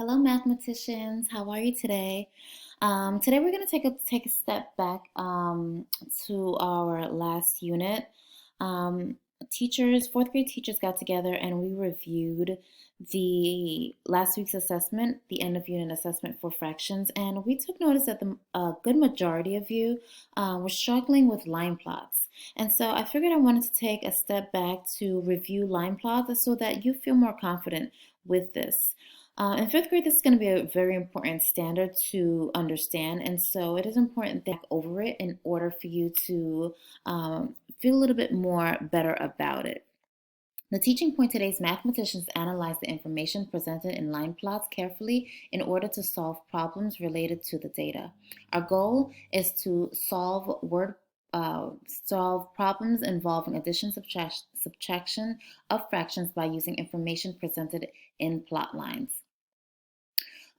Hello, mathematicians. How are you today? Today we're going to take a step back to our last unit. Um, fourth grade teachers got together and we reviewed the last week's assessment, the end of unit assessment for fractions, and we took notice that a good majority of you were struggling with line plots. And so I figured I wanted to take a step back to review line plots so that you feel more confident with this. In fifth grade, this is going to be a very important standard to understand, and so it is important to back over it in order for you to feel a little bit more better about it. The teaching point today is mathematicians analyze the information presented in line plots carefully in order to solve problems related to the data. Our goal is to solve problems involving addition, subtraction of fractions by using information presented in plot lines.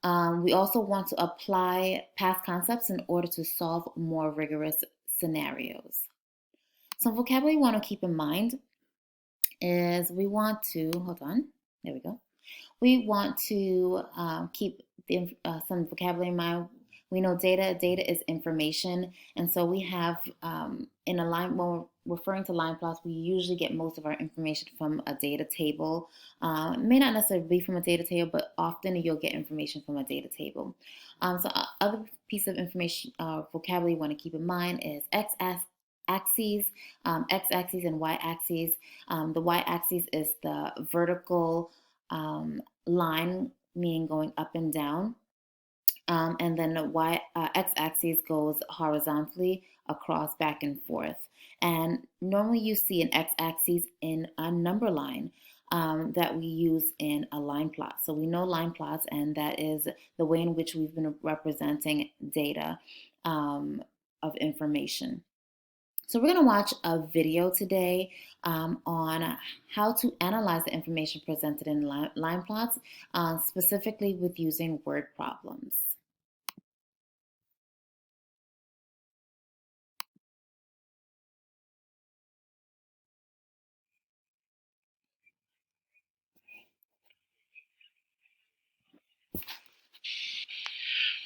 We also want to apply past concepts in order to solve more rigorous scenarios. Some vocabulary you want to keep in mind is hold on, there we go. We want to keep some vocabulary in mind. We know data is information, and so we have in a line, when we're referring to line plots, we usually get most of our information from a data table. It may not necessarily be from a data table, but often you'll get information from a data table. Other piece of information, vocabulary you want to keep in mind is axes, x-axis and y-axis. The y-axis is the vertical line, meaning going up and down. And then the x-axis goes horizontally across, back and forth. And normally you see an x-axis in a number line that we use in a line plot. So we know line plots, and that is the way in which we've been representing data of information. So we're going to watch a video today on how to analyze the information presented in line plots, specifically with using word problems.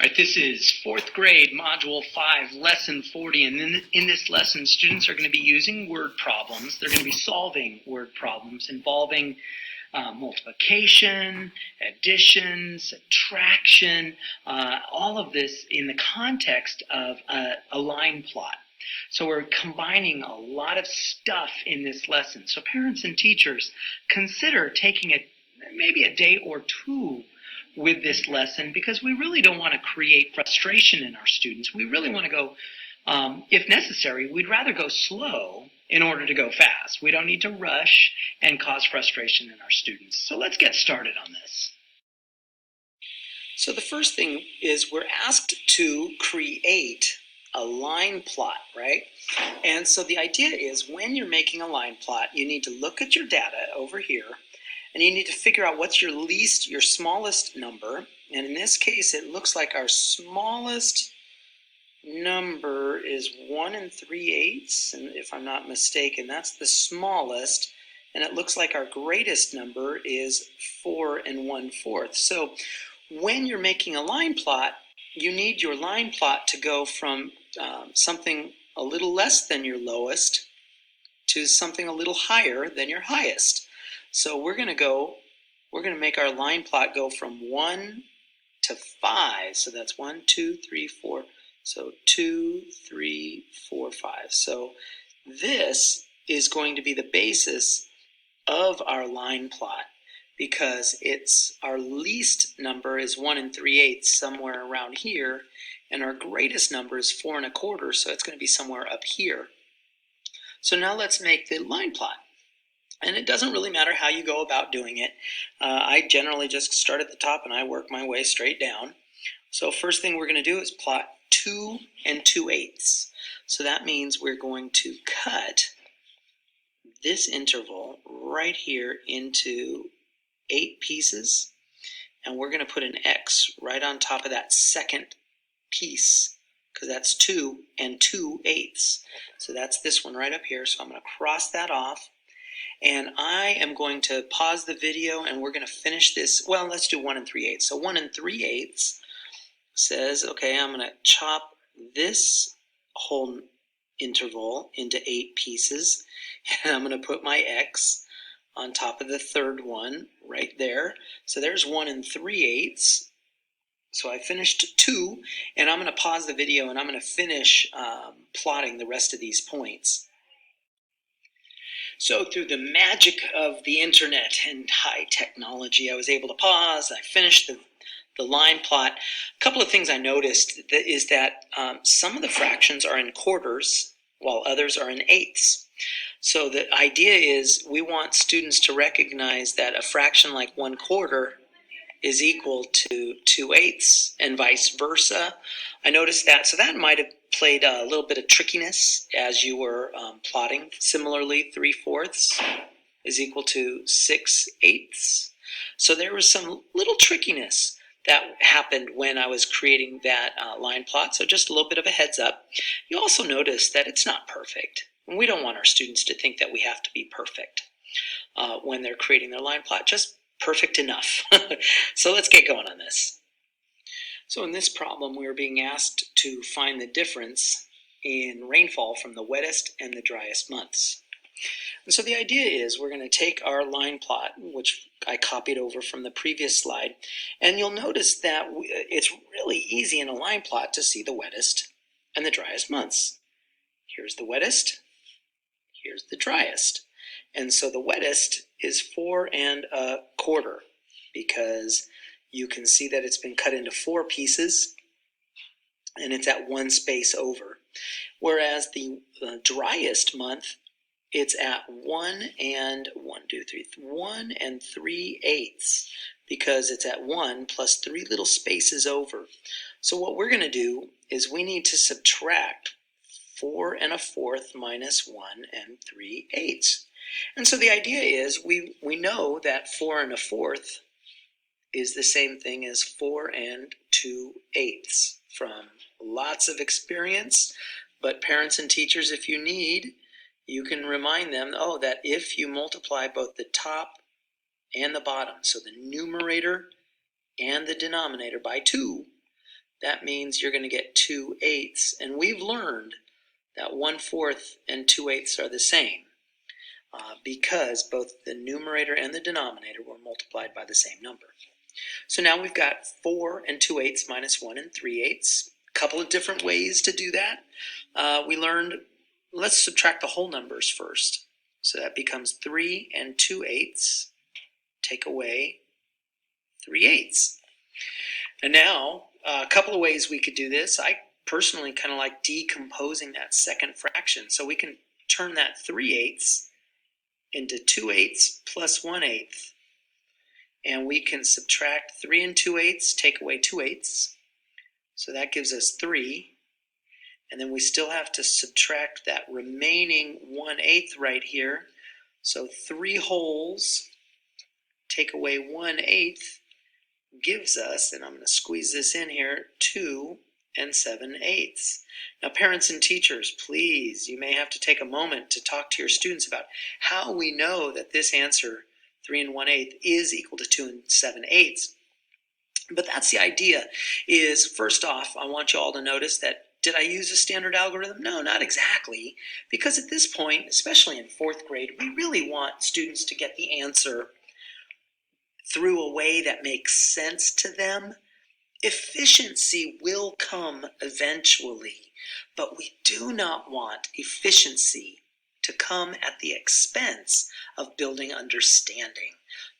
All right, this is fourth grade, module 5, lesson 40, and in this lesson, students are going to be using word problems. They're going to be solving word problems involving multiplication, addition, subtraction, all of this in the context of a line plot. So we're combining a lot of stuff in this lesson. So parents and teachers, consider taking maybe a day or two with this lesson, because we really don't want to create frustration in our students. We really want to go, if necessary, we'd rather go slow in order to go fast. We don't need to rush and cause frustration in our students. So let's get started on this. So the first thing is we're asked to create a line plot, right? And so the idea is when you're making a line plot, you need to look at your data over here, and you need to figure out what's your smallest number. And in this case, it looks like our smallest number is 1 3/8, and if I'm not mistaken, that's the smallest. And it looks like our greatest number is 4 1/4. So when you're making a line plot, you need your line plot to go from something a little less than your lowest to something a little higher than your highest. So we're going to make our line plot go from 1 to 5. So that's 1, 2, 3, 4. So 2, 3, 4, 5. So this is going to be the basis of our line plot, because our least number is 1 3/8, somewhere around here, and our greatest number is 4 1/4, so it's going to be somewhere up here. So now let's make the line plot. And it doesn't really matter how you go about doing it. I generally just start at the top and I work my way straight down. So first thing we're going to do is plot 2 2/8. So that means we're going to cut this interval right here into 8 pieces. And we're going to put an X right on top of that second piece, because that's 2 2/8. So that's this one right up here. So I'm going to cross that off. And I am going to pause the video and we're going to finish this. Well, let's do 1 3/8. So 1 3/8 says, okay, I'm going to chop this whole interval into 8 pieces, and I'm going to put my x on top of the third one right there. So there's 1 3/8. So I finished 2, and I'm going to pause the video and I'm going to finish plotting the rest of these points. So through the magic of the internet and high technology, I was able to pause. I finished the line plot. A couple of things I noticed is that some of the fractions are in quarters while others are in eighths. So the idea is we want students to recognize that a fraction like 1/4 is equal to 2/8 and vice versa. I noticed that, so that might have played a little bit of trickiness as you were plotting. Similarly, 3/4 is equal to 6/8. So there was some little trickiness that happened when I was creating that line plot, so just a little bit of a heads up. You also notice that it's not perfect. And we don't want our students to think that we have to be perfect when they're creating their line plot, just perfect enough. So let's get going on this. So in this problem, we are being asked to find the difference in rainfall from the wettest and the driest months. And so the idea is we're going to take our line plot, which I copied over from the previous slide, and you'll notice that it's really easy in a line plot to see the wettest and the driest months. Here's the wettest, here's the driest. And so the wettest is 4 1/4 because you can see that it's been cut into 4 pieces and it's at 1 space over. Whereas the driest month, it's at 1 3/8 because it's at 1 plus 3 little spaces over. So what we're going to do is we need to subtract 4 1/4 minus 1 3/8. And so the idea is we know that 4 1/4 is the same thing as 4 2/8 from lots of experience. But parents and teachers, if you need, you can remind them, that if you multiply both the top and the bottom, so the numerator and the denominator by 2, that means you're going to get 2/8. And we've learned that 1/4 and 2/8 are the same. Because both the numerator and the denominator were multiplied by the same number. So now we've got 4 2/8 minus 1 3/8. A couple of different ways to do that. We learned, let's subtract the whole numbers first. So that becomes 3 2/8. Take away 3/8. And now, a couple of ways we could do this. I personally kind of like decomposing that second fraction. So we can turn that 3/8 into 2/8 plus 1/8. And we can subtract 3 2/8, take away 2/8. So that gives us 3. And then we still have to subtract that remaining 1/8 right here. So 3 wholes, take away 1/8, gives us, and I'm going to squeeze this in here, 2 7/8. Now, parents and teachers, please, you may have to take a moment to talk to your students about how we know that this answer, 3 1/8, is equal to 2 7/8. But that's the idea, is first off, I want you all to notice that, did I use a standard algorithm? No, not exactly, because at this point, especially in 4th grade, we really want students to get the answer through a way that makes sense to them. Efficiency will come eventually, but we do not want efficiency to come at the expense of building understanding.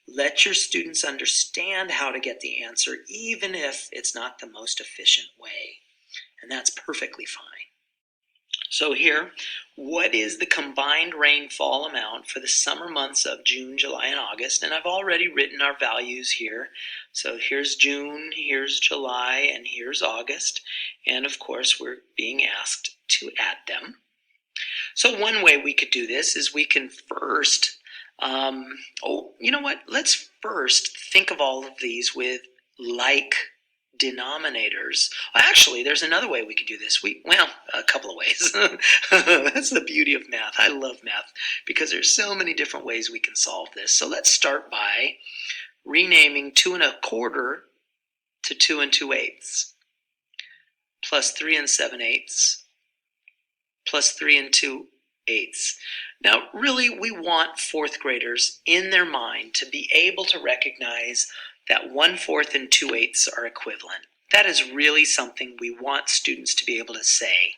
Let your students understand how to get the answer, even if it's not the most efficient way, and that's perfectly fine. So here, what is the combined rainfall amount for the summer months of June, July, and August? And I've already written our values here. So here's June, here's July, and here's August. And of course, we're being asked to add them. So one way we could do this is we can first, you know what? Let's first think of all of these with like denominators. Well, actually, there's another way we could do this. Well, a couple of ways. That's the beauty of math. I love math because there's so many different ways we can solve this. So let's start by renaming 2 1/4 to 2 2/8, plus 3 7/8, plus 3 2/8. Now, really, we want fourth graders in their mind to be able to recognize that 1/4 and 2/8 are equivalent. That is really something we want students to be able to say.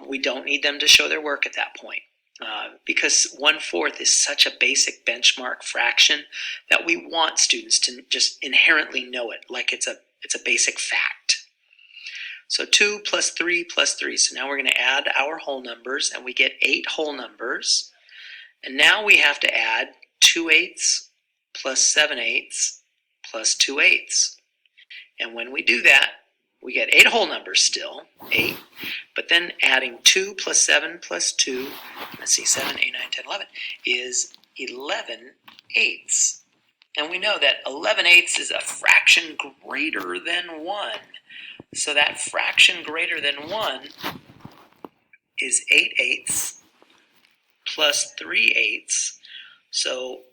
We don't need them to show their work at that point. Because 1/4 is such a basic benchmark fraction that we want students to just inherently know it, like it's a basic fact. So 2 plus 3 plus 3. So now we're going to add our whole numbers, and we get 8 whole numbers. And now we have to add 2/8 plus 7/8 plus 2/8. And when we do that, we get 8 whole numbers still, 8, but then adding 2 plus 7 plus 2, let's see, 7, 8, 9, 10, 11, is 11/8. And we know that 11/8 is a fraction greater than 1. So that fraction greater than 1 is 8/8 plus 3/8. So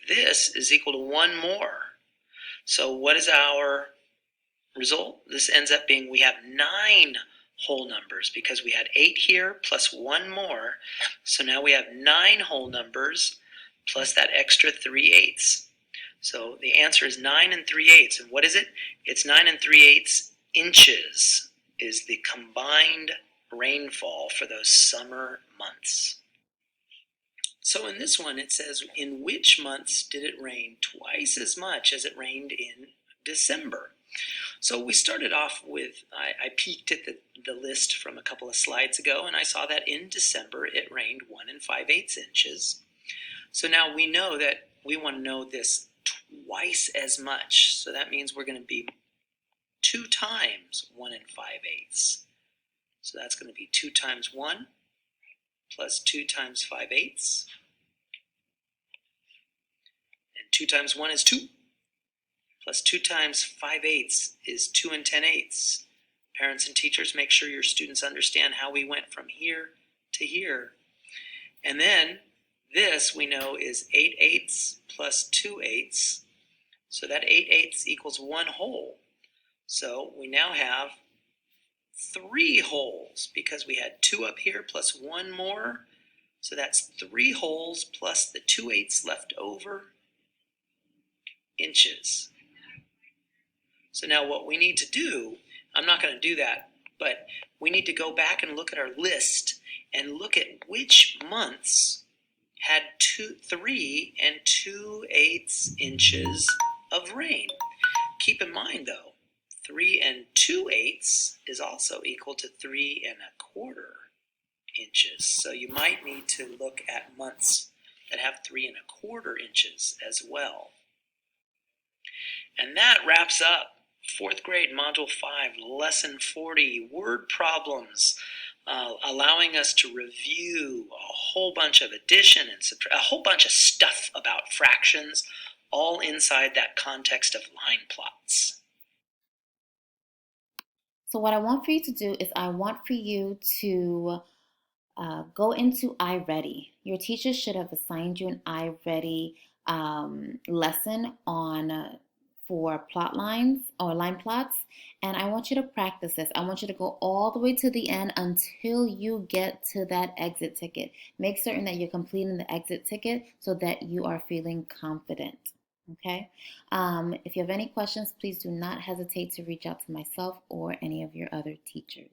this is equal to 1 more. So what is our result? This ends up being we have 9 whole numbers because we had 8 here plus 1 more. So now we have 9 whole numbers plus that extra 3/8. So the answer is 9 3/8. And what is it? It's 9 3/8 inches is the combined rainfall for those summer months. So in this one, it says, in which months did it rain twice as much as it rained in December? So we started off with, I peeked at the list from a couple of slides ago, and I saw that in December it rained 1 5/8 inches. So now we know that we want to know this twice as much. So that means we're going to be 2 times 1 5/8. So that's going to be 2 times 1 plus 2 times 5/8. And 2 times 1 is 2. Plus 2 times 5/8 is 2 10/8. Parents and teachers, make sure your students understand how we went from here to here. And then this we know is 8/8 plus 2/8. So that 8/8 equals 1 whole. So we now have 3 wholes because we had 2 up here plus 1 more. So that's 3 wholes plus the 2/8 left over inches. So now what we need to do, I'm not going to do that, but we need to go back and look at our list and look at which months had 3 2/8 inches of rain. Keep in mind though, 3 2/8 is also equal to 3 1/4 inches. So you might need to look at months that have 3 1/4 inches as well. And that wraps up 4th grade Module 5, Lesson 40, word problems, allowing us to review a whole bunch of addition and subtraction, a whole bunch of stuff about fractions, all inside that context of line plots. So what I want for you to do is I want for you to go into iReady. Your teacher should have assigned you an iReady lesson on for plot lines or line plots, and I want you to practice this. I want you to go all the way to the end until you get to that exit ticket. Make certain that you're completing the exit ticket so that you are feeling confident. Okay? If you have any questions, please do not hesitate to reach out to myself or any of your other teachers.